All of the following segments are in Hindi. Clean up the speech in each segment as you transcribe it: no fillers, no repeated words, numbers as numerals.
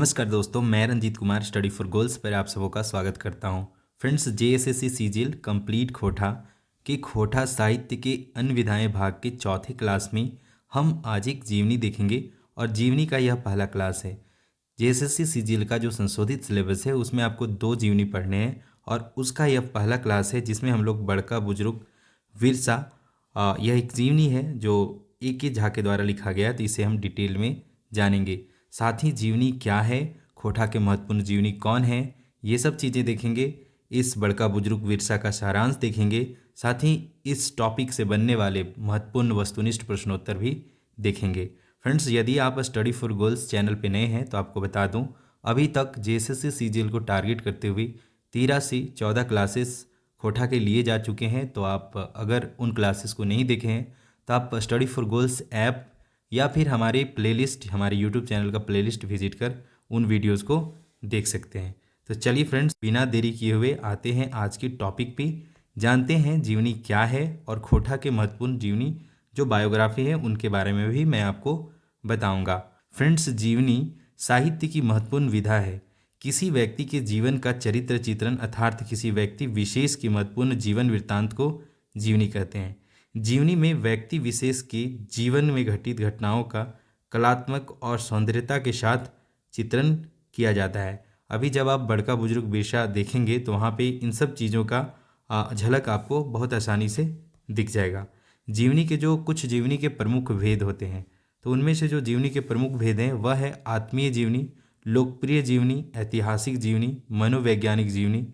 नमस्कार दोस्तों, मैं Ranjeet Kumar study for goals पर आप सबों का स्वागत करता हूं। फ्रेंड्स, जेएसएससी सीजीएल कंप्लीट खोटा के खोटा साहित्य के अन्य विधाएं भाग के चौथे क्लास में हम आज एक जीवनी देखेंगे और जीवनी का यह पहला क्लास है। जेएसएससी सीजीएल का जो संशोधित सिलेबस है उसमें आपको 2 जीवनी पढ़ने हैं और उसका यह पहला क्लास है जिसमें हम लोग बड़का बुजुर्ग विरसा यह एक जीवनी है जो A.K. झा के द्वारा लिखा गया है, तो इसे हम डिटेल में जानेंगे। साथ ही जीवनी क्या है, खोटा के महत्वपूर्ण जीवनी कौन है, ये सब चीज़ें देखेंगे। इस बड़का बुजुर्ग विरसा का सारांश देखेंगे। साथ ही इस टॉपिक से बनने वाले महत्वपूर्ण वस्तुनिष्ठ प्रश्नोत्तर भी देखेंगे। फ्रेंड्स, यदि आप स्टडी फॉर गोल्स चैनल पे नए हैं तो आपको बता दूं, अभी तक जेएसएससी सीजीएल को टारगेट करते हुए 13 से 14 क्लासेस खोटा के लिए जा चुके हैं। तो आप अगर उन क्लासेस को नहीं देखे हैं तो आप स्टडी फॉर गोल्स ऐप या फिर हमारे प्लेलिस्ट, हमारे यूट्यूब चैनल का प्लेलिस्ट विजिट कर उन वीडियोस को देख सकते हैं। तो चलिए फ्रेंड्स, बिना देरी किए हुए आते हैं आज की टॉपिक पे, जानते हैं जीवनी क्या है और खोटा के महत्वपूर्ण जीवनी जो बायोग्राफी है उनके बारे में भी मैं आपको बताऊंगा। फ्रेंड्स, जीवनी साहित्य की महत्वपूर्ण विधा है। किसी व्यक्ति के जीवन का चरित्र चित्रण अर्थात किसी व्यक्ति विशेष की महत्वपूर्ण जीवन वृत्तांत को जीवनी कहते हैं। जीवनी में व्यक्ति विशेष के जीवन में घटित घटनाओं का कलात्मक और सौंदर्यता के साथ चित्रण किया जाता है। अभी जब आप बड़का बुजुर्ग विरसा देखेंगे तो वहाँ पे इन सब चीज़ों का झलक आपको बहुत आसानी से दिख जाएगा। जीवनी के जो कुछ जीवनी के प्रमुख भेद होते हैं, तो उनमें से जो जीवनी के प्रमुख भेद हैं वह है आत्मीय जीवनी, लोकप्रिय जीवनी, ऐतिहासिक जीवनी, मनोवैज्ञानिक जीवनी,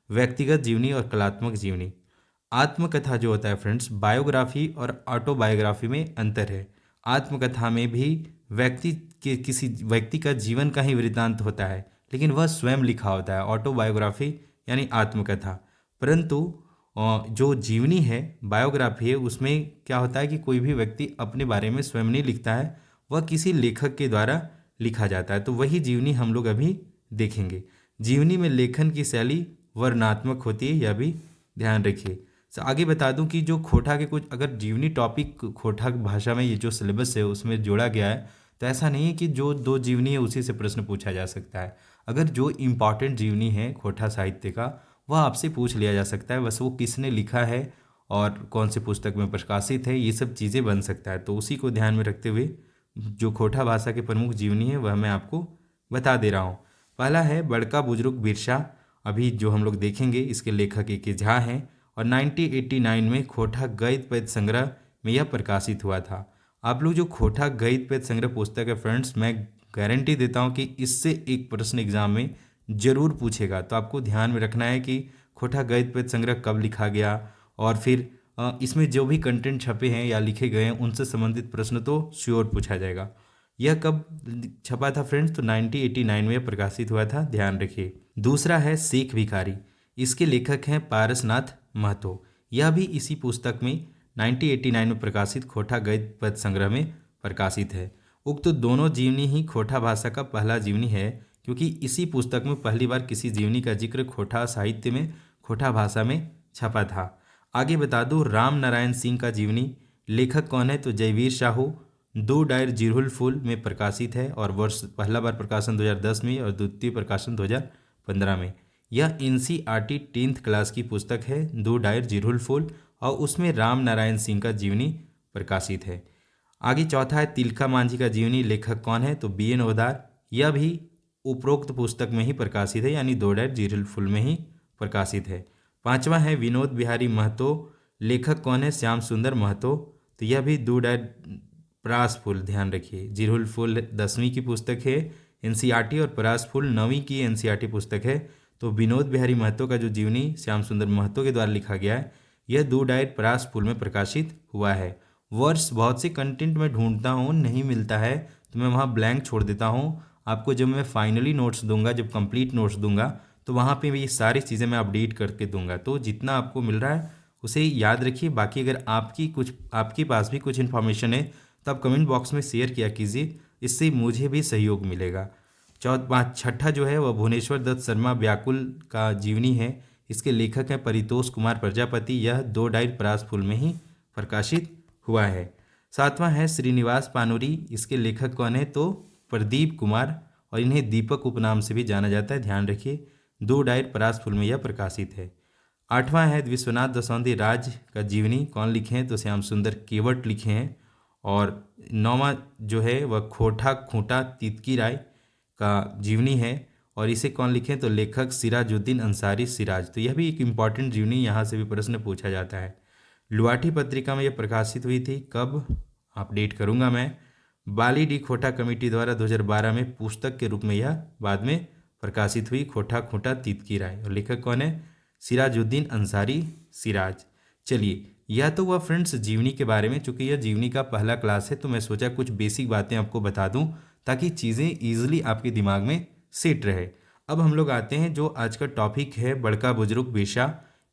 व्यक्तिगत जीवनी और कलात्मक जीवनी। आत्मकथा जो होता है फ्रेंड्स, बायोग्राफी और ऑटोबायोग्राफी में अंतर है। आत्मकथा में भी व्यक्ति के किसी व्यक्ति का जीवन का ही वृत्तांत होता है, लेकिन वह स्वयं लिखा होता है। ऑटोबायोग्राफी यानी आत्मकथा। परंतु जो जीवनी है, बायोग्राफी है, उसमें क्या होता है कि कोई भी व्यक्ति अपने बारे में स्वयं नहीं लिखता है, वह किसी लेखक के द्वारा लिखा जाता है। तो वही जीवनी हम लोग अभी देखेंगे। जीवनी में लेखन की शैली वर्णनात्मक होती है, यह भी ध्यान रखिए। आगे बता दूं कि जो खोटा के कुछ अगर जीवनी टॉपिक खोटा भाषा में ये जो सिलेबस है उसमें जोड़ा गया है, तो ऐसा नहीं है कि जो 2 जीवनी है उसी से प्रश्न पूछा जा सकता है। अगर जो इम्पॉर्टेंट जीवनी है खोटा साहित्य का, वह आपसे पूछ लिया जा सकता है। बस वो किसने लिखा है और कौन सी पुस्तक में प्रकाशित है, ये सब चीज़ें बन सकता है। तो उसी को ध्यान में रखते हुए जो खोटा भाषा के प्रमुख जीवनी है वह मैं आपको बता दे रहा हूँ। पहला है बड़का बुजुर्ग विरसा। अभी जो हम लोग देखेंगे इसके लेखक A.K. झा हैं और 1989 में खोटा गद्य पद्य संग्रह में यह प्रकाशित हुआ था। आप लोग जो खोटा गद्य पद्य संग्रह पुस्तक है फ्रेंड्स, मैं गारंटी देता हूँ कि इससे एक प्रश्न एग्जाम में जरूर पूछेगा। तो आपको ध्यान में रखना है कि खोटा गद्य पद्य संग्रह कब लिखा गया और फिर इसमें जो भी कंटेंट छपे हैं या लिखे गए हैं उनसे संबंधित प्रश्न तो श्योर पूछा जाएगा। यह कब छपा था फ्रेंड्स? तो 1989 में प्रकाशित हुआ था, ध्यान रखिए। दूसरा है शेख भिखारी। इसके लेखक हैं पारसनाथ महतो। यह भी इसी पुस्तक में 1989 में प्रकाशित खोटा गद्य पद्य संग्रह में प्रकाशित है। उक्त तो दोनों जीवनी ही खोटा भाषा का पहला जीवनी है, क्योंकि इसी पुस्तक में पहली बार किसी जीवनी का जिक्र खोटा साहित्य में खोटा भाषा में छपा था। आगे बता दूं, राम नारायण सिंह का जीवनी लेखक कौन है? तो जयवीर साहू। 2 डायर जिरहुल फूल में प्रकाशित है और वर्ष पहला बार प्रकाशन 2010 में और द्वितीय प्रकाशन 2015 में। यह NCERT 10th क्लास की पुस्तक है, 2 डायर जिरहुल फूल, और उसमें राम नारायण सिंह का जीवनी प्रकाशित है। आगे चौथा है तिलका मांझी का जीवनी। लेखक कौन है? तो BN ओदार। यह भी उपरोक्त पुस्तक में ही प्रकाशित है, यानी 2 डायर जिरहुल फूल में ही प्रकाशित है। पांचवा है विनोद बिहारी महतो। लेखक कौन है? श्याम सुंदर महतो। तो यह भी 2 डायर परास फूल, ध्यान रखिए। जिरहुल फूल 10वीं की पुस्तक है NCERT और परास फूल 9वीं की NCERT पुस्तक है। तो विनोद बिहारी महतो का जो जीवनी श्याम सुंदर महतो के द्वारा लिखा गया है, यह 2 डायर परास फूल में प्रकाशित हुआ है। वर्ष बहुत से कंटेंट में ढूंढता हूँ, नहीं मिलता है तो मैं वहाँ ब्लैंक छोड़ देता हूँ। आपको जब मैं फाइनली नोट्स दूंगा, जब कंप्लीट नोट्स दूंगा, तो वहाँ पे ये सारी चीज़ें मैं अपडेट करके दूंगा। तो जितना आपको मिल रहा है उसे याद रखिए। बाकी अगर आपके पास भी कुछ इन्फॉर्मेशन है तो आप कमेंट बॉक्स में शेयर किया कीजिए, इससे मुझे भी सहयोग मिलेगा। छठा जो है वह भुवनेश्वर दत्त शर्मा व्याकुल का जीवनी है। इसके लेखक हैं परितोष कुमार प्रजापति। यह 2 डायर परास फूल में ही प्रकाशित हुआ है। सातवां है श्रीनिवास पानुरी। इसके लेखक कौन है? तो प्रदीप कुमार और इन्हें दीपक उपनाम से भी जाना जाता है, ध्यान रखिए। 2 डायर परास फूल में यह प्रकाशित है। 8वां है विश्वनाथ दसौंधी राज का जीवनी कौन लिखे हैं, तो श्याम सुंदर केवट लिखे हैं। और 9वां जो है वह खोटा खूंटा तितकी राय का जीवनी है, और इसे कौन लिखे हैं, तो लेखक सिराजुद्दीन अंसारी सिराज। तो यह भी एक इम्पॉर्टेंट जीवनी, यहाँ से भी प्रश्न पूछा जाता है। लुआठी पत्रिका में यह प्रकाशित हुई थी, कब अपडेट करूंगा मैं। बाली डी खोटा कमेटी द्वारा 2012 में पुस्तक के रूप में यह बाद में प्रकाशित हुई, खोटा खूंटा तितकी राय। और लेखक कौन है, सिराजुद्दीन अंसारी सिराज। चलिए, यह तो हुआ फ्रेंड्स जीवनी के बारे में। चूंकि यह जीवनी का पहला क्लास है तो मैं सोचा कुछ बेसिक बातें आपको बता दूं ताकि चीज़ें ईजिली आपके दिमाग में सेट रहे। अब हम लोग आते हैं जो आज का टॉपिक है, बड़का बुजुर्ग बिरसा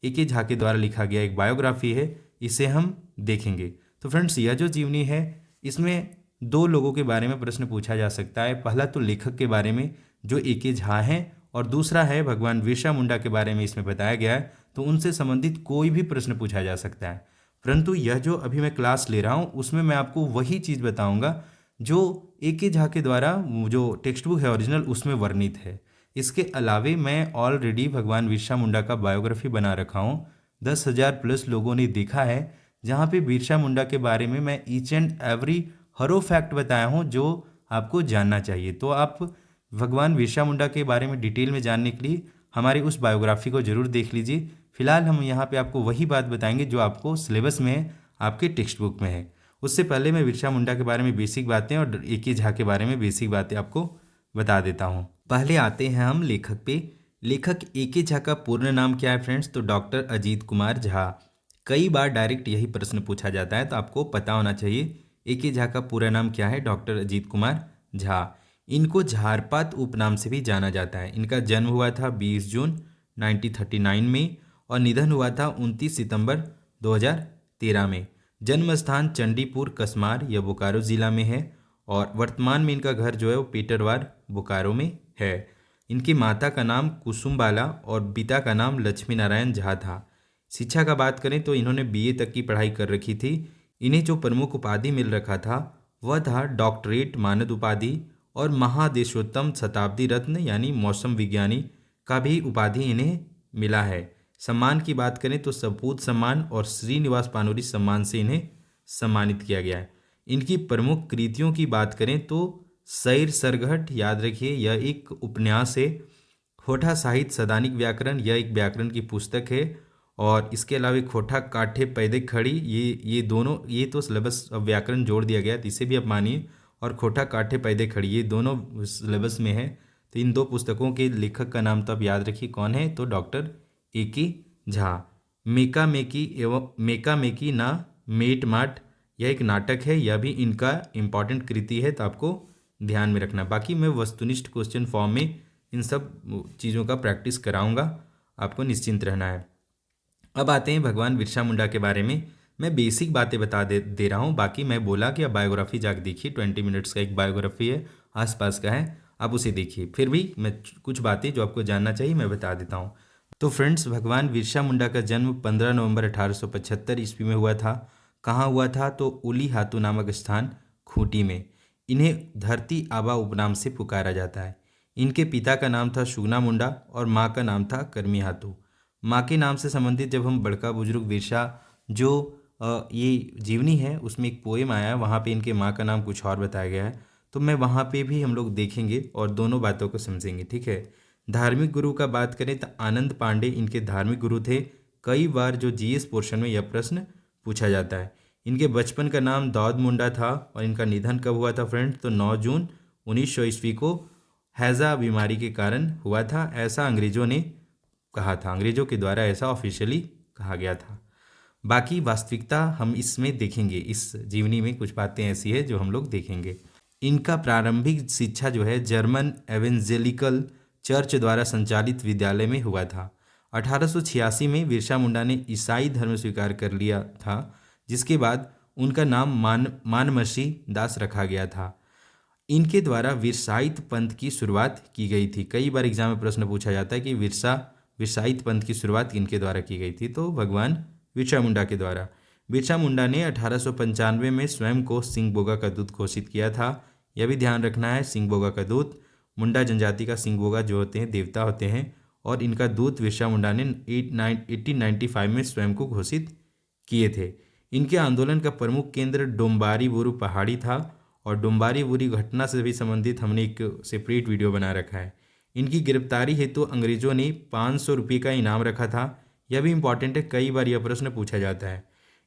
ए.के. झा के द्वारा लिखा गया एक बायोग्राफी है, इसे हम देखेंगे। तो फ्रेंड्स, यह जो जीवनी है इसमें 2 लोगों के बारे में प्रश्न पूछा जा सकता है। पहला तो लेखक के बारे में जो ए.के. झा हैं, और दूसरा है भगवान बिरसा मुंडा के बारे में इसमें बताया गया है, तो उनसे संबंधित कोई भी प्रश्न पूछा जा सकता है। परंतु यह जो अभी मैं क्लास ले रहा हूँ उसमें मैं आपको वही चीज़ बताऊंगा जो ए.के. झा के द्वारा जो टेक्स्ट बुक है ओरिजिनल उसमें वर्णित है। इसके अलावे मैं ऑलरेडी भगवान बिरसा मुंडा का बायोग्राफी बना रखा हूँ, 10,000 प्लस लोगों ने देखा है, जहाँ पे बिरसा मुंडा के बारे में मैं ईच एंड एवरी हरो फैक्ट बताया हूँ जो आपको जानना चाहिए। तो आप भगवान बिरसा मुंडा के बारे में डिटेल में जानने के लिए हमारी उस बायोग्राफी को जरूर देख लीजिए। फिलहाल हम यहाँ पे आपको वही बात बताएंगे जो आपको सिलेबस में है, आपके टेक्स्ट बुक में है। उससे पहले मैं बिरसा मुंडा के बारे में बेसिक बातें और ए.के. झा के बारे में बेसिक बातें आपको बता देता हूँ। पहले आते हैं हम लेखक पे। लेखक ए.के. झा का पूर्ण नाम क्या है फ्रेंड्स, तो डॉक्टर अजीत कुमार झा। कई बार डायरेक्ट यही प्रश्न पूछा जाता है, तो आपको पता होना चाहिए ए.के. झा का पूरा नाम क्या है, डॉक्टर अजीत कुमार झा। इनको झारपात उपनाम से भी जाना जाता है। इनका जन्म हुआ था 20 जून 1939 में और निधन हुआ था 29 सितंबर 2013 में। जन्म स्थान चंडीपुर कसमार या बोकारो ज़िला में है, और वर्तमान में इनका घर जो है वो पेटरवार बोकारो में है। इनकी माता का नाम कुसुमबाला और पिता का नाम लक्ष्मी नारायण झा था। शिक्षा का बात करें तो इन्होंने बीए तक की पढ़ाई कर रखी थी। इन्हें जो प्रमुख उपाधि मिल रखा था वह था डॉक्टरेट मानद उपाधि और महादेशोत्तम शताब्दी रत्न यानी मौसम विज्ञानी का भी उपाधि इन्हें मिला है। सम्मान की बात करें तो सपूत सम्मान और श्रीनिवास पानोरी सम्मान से इन्हें सम्मानित किया गया है। इनकी प्रमुख कृतियों की बात करें तो सैर सरघट, याद रखिए यह एक उपन्यास है। खोटा साहित्य सदानिक व्याकरण, यह एक व्याकरण की पुस्तक है। और इसके अलावा खोटा काठे पैदे खड़ी, ये दोनों, ये तो सिलेबस अब व्याकरण जोड़ दिया गया तो इसे भी आप मानिए। और खोटा काठे पैदे खड़ी ये दोनों सिलेबस में है। तो इन 2 पुस्तकों के लेखक का नाम तो आप याद रखिए कौन है, तो डॉक्टर ए.के. झा। मेका मेकी एवं मेका मेकी ना मेट माट, यह एक नाटक है, यह भी इनका इम्पॉर्टेंट कृति है, तो आपको ध्यान में रखना। बाकी मैं वस्तुनिष्ठ क्वेश्चन फॉर्म में इन सब चीज़ों का प्रैक्टिस कराऊंगा, आपको निश्चिंत रहना है। अब आते हैं भगवान बिरसा मुंडा के बारे में। मैं बेसिक बातें बता दे रहा हूँ, बाकी मैं बोला कि आप बायोग्राफी जाकर देखिए, 20 मिनट्स का एक बायोग्राफी है, आसपास का है, आप उसे देखिए। फिर भी मैं कुछ बातें जो आपको जानना चाहिए मैं बता देता हूँ। तो फ्रेंड्स, भगवान बिरसा मुंडा का जन्म 15 नवंबर 1875 ईस्वी में हुआ था। कहाँ हुआ था, तो उली हातू नामक स्थान खूंटी में। इन्हें धरती आबा उपनाम से पुकारा जाता है। इनके पिता का नाम था शुगना मुंडा और माँ का नाम था करमी हातू। माँ के नाम से संबंधित जब हम बड़का बुजुर्ग बिरसा जो ये जीवनी है उसमें एक पोएम आया है, वहाँ पे इनके माँ का नाम कुछ और बताया गया है, तो मैं वहाँ पे भी हम लोग देखेंगे और दोनों बातों को समझेंगे, ठीक है। धार्मिक गुरु का बात करें तो आनंद पांडे इनके धार्मिक गुरु थे। कई बार जो जीएस पोर्शन में यह प्रश्न पूछा जाता है। इनके बचपन का नाम दाऊद मुंडा था और इनका निधन कब हुआ था फ्रेंड्स, तो 9 जून 1900 ईस्वी को हैज़ा बीमारी के कारण हुआ था, ऐसा अंग्रेजों ने कहा था, अंग्रेजों के द्वारा ऐसा ऑफिशियली कहा गया था। बाकी वास्तविकता हम इसमें देखेंगे, इस जीवनी में कुछ बातें ऐसी है जो हम लोग देखेंगे। इनका प्रारंभिक शिक्षा जो है जर्मन एवेंजेलिकल चर्च द्वारा संचालित विद्यालय में हुआ था। 1886 में बिरसा मुंडा ने ईसाई धर्म स्वीकार कर लिया था, जिसके बाद उनका नाम मानमसी दास रखा गया था। इनके द्वारा विरसाइत पंथ की शुरुआत की गई थी। कई बार एग्जाम में प्रश्न पूछा जाता है कि विरसाइत पंथ की शुरुआत किनके द्वारा की गई थी, तो भगवान बिरसा मुंडा के द्वारा। बिरसा मुंडा ने 1895 में स्वयं को सिंह बोगा का दूत घोषित किया था, यह भी ध्यान रखना है, सिंह बोगा का दूत। मुंडा जनजाति का सिंगोगा जो होते हैं देवता होते हैं, और इनका दूत बिरसा मुंडा ने 1895 में स्वयं को घोषित किए थे। इनके आंदोलन का प्रमुख केंद्र डोम्बारी बोरू पहाड़ी था, और डोम्बारी बोरी घटना से भी संबंधित हमने एक सेपरेट वीडियो बना रखा है। इनकी गिरफ्तारी हेतु अंग्रेजों ने 500 रुपये का इनाम रखा था। यह भी इंपॉर्टेंट है, कई बार यह प्रश्न पूछा जाता है।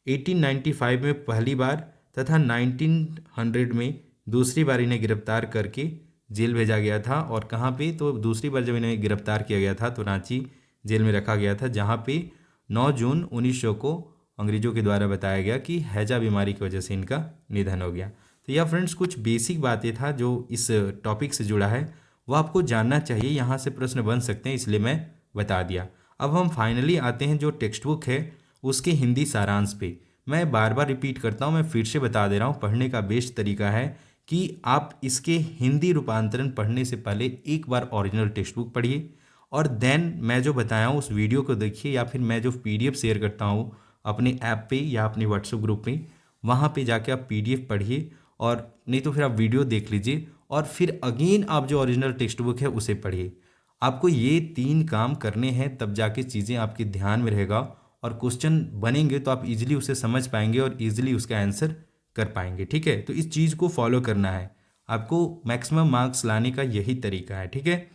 1895 में पहली बार तथा 1900 में दूसरी बार इन्हें गिरफ्तार करके जेल भेजा गया था। और कहाँ पे, तो दूसरी बार जब इन्हें गिरफ्तार किया गया था तो रांची जेल में रखा गया था, जहाँ पे 9 जून 1900 को अंग्रेजों के द्वारा बताया गया कि हैजा बीमारी की वजह से इनका निधन हो गया। तो यह फ्रेंड्स कुछ बेसिक बातें था जो इस टॉपिक से जुड़ा है, वो आपको जानना चाहिए, यहाँ से प्रश्न बन सकते हैं, इसलिए मैं बता दिया। अब हम फाइनली आते हैं जो टेक्स्ट बुक है उसके हिंदी सारांश पे। मैं बार बार रिपीट करता हूँ, मैं फिर से बता दे रहा हूँ, पढ़ने का बेस्ट तरीका है कि आप इसके हिंदी रूपांतरण पढ़ने से पहले एक बार ओरिजिनल टेक्स्ट बुक पढ़िए, और देन मैं जो बताया हूँ उस वीडियो को देखिए, या फिर मैं जो PDF शेयर करता हूँ अपने ऐप पे या अपने व्हाट्सएप ग्रुप पे, वहाँ पे जाके आप PDF पढ़िए, और नहीं तो फिर आप वीडियो देख लीजिए, और फिर अगेन आप जो ओरिजिनल टेक्स्ट बुक है उसे पढ़िए। आपको ये 3 काम करने हैं, तब जाके चीज़ें आपके ध्यान में रहेगा, और क्वेश्चन बनेंगे तो आप इजीली उसे समझ पाएंगे और इजीली उसका आंसर कर पाएंगे। ठीक है, तो इस चीज़ को फॉलो करना है आपको, मैक्सिमम मार्क्स लाने का यही तरीका है। ठीक है,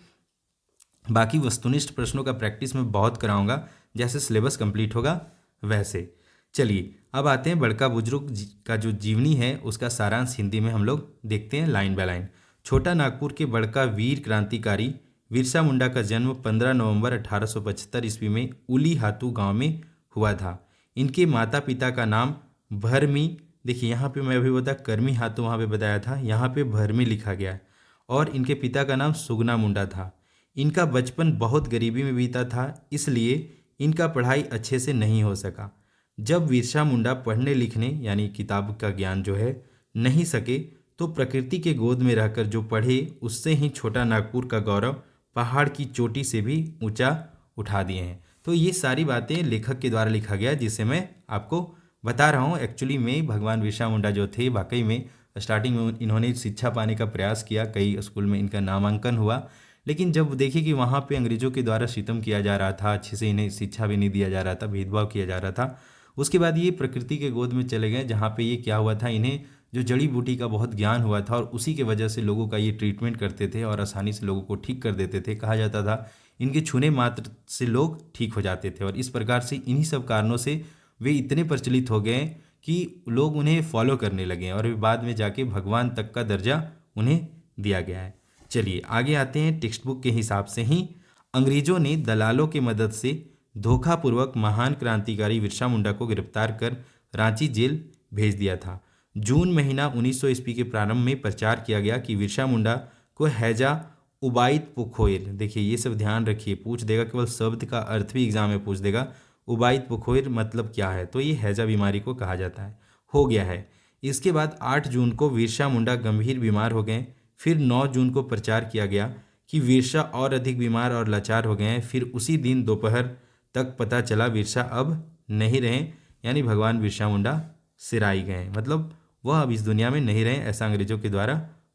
बाकी वस्तुनिष्ठ प्रश्नों का प्रैक्टिस मैं बहुत कराऊंगा, जैसे सिलेबस कंप्लीट होगा वैसे। चलिए अब आते हैं बड़का बुजुर्ग का जो जीवनी है उसका सारांश हिंदी में हम लोग देखते हैं लाइन बाय लाइन। छोटा नागपुर के बड़का वीर क्रांतिकारी बिरसा मुंडा का जन्म 15 नवंबर 1875 ईस्वी में उली हातू गांव में हुआ था। इनके माता पिता का नाम भरमी, देखिए यहाँ पे मैं अभी बता कर्मी हाथों वहाँ पे बताया था, यहाँ पे भरमी लिखा गया है, और इनके पिता का नाम सुगना मुंडा था। इनका बचपन बहुत गरीबी में बीता था, इसलिए इनका पढ़ाई अच्छे से नहीं हो सका। जब बिरसा मुंडा पढ़ने लिखने यानी किताब का ज्ञान जो है नहीं सके, तो प्रकृति के गोद में रहकर जो पढ़े उससे ही छोटा नागपुर का गौरव पहाड़ की चोटी से भी ऊंचा उठा दिए हैं। तो ये सारी बातें लेखक के द्वारा लिखा गया, जिसे मैं आपको बता रहा हूँ। एक्चुअली में भगवान बिरसा मुंडा जो थे वाकई में स्टार्टिंग में इन्होंने शिक्षा पाने का प्रयास किया, कई स्कूल में इनका नामांकन हुआ, लेकिन जब देखिए कि वहाँ पे अंग्रेज़ों के द्वारा सितम किया जा रहा था, अच्छे से इन्हें शिक्षा भी नहीं दिया जा रहा था, भेदभाव किया जा रहा था, उसके बाद ये प्रकृति के गोद में चले गए, जहाँ पे ये क्या हुआ था, इन्हें जो जड़ी बूटी का बहुत ज्ञान हुआ था, और उसी के वजह से लोगों का ये ट्रीटमेंट करते थे और आसानी से लोगों को ठीक कर देते थे। कहा जाता था इनके छूने मात्र से लोग ठीक हो जाते थे, और इस प्रकार से इन्हीं सब कारणों से वे इतने प्रचलित हो गए कि लोग उन्हें फॉलो करने लगे, और बाद में जाके भगवान तक का दर्जा उन्हें दिया गया है। चलिए आगे आते हैं। टेक्स्ट बुक के हिसाब से ही अंग्रेजों ने दलालों की मदद से धोखापूर्वक महान क्रांतिकारी बिरसा मुंडा को गिरफ्तार कर रांची जेल भेज दिया था। जून महीना 1900 ईस्वी के प्रारंभ में प्रचार किया गया कि बिरसा मुंडा को हैजा उबाइद पुखोइर, देखिए ये सब ध्यान रखिए, पूछ देगा, केवल शब्द का अर्थ भी एग्जाम में पूछ देगा। उबाइद पुखोइर मतलब क्या है, तो ये हैजा बीमारी को कहा जाता है, हो गया है। इसके बाद 8 जून को बिरसा मुंडा गंभीर बीमार हो गए। फिर 9 जून को प्रचार किया गया कि बिरसा और अधिक बीमार और लाचार हो गए हैं। फिर उसी दिन दोपहर तक पता चला बिरसा अब नहीं रहे, यानी भगवान बिरसा मुंडा सिराई गए, मतलब वह अब इस दुनिया में नहीं रहे, ऐसा अंग्रेजों के द्वारा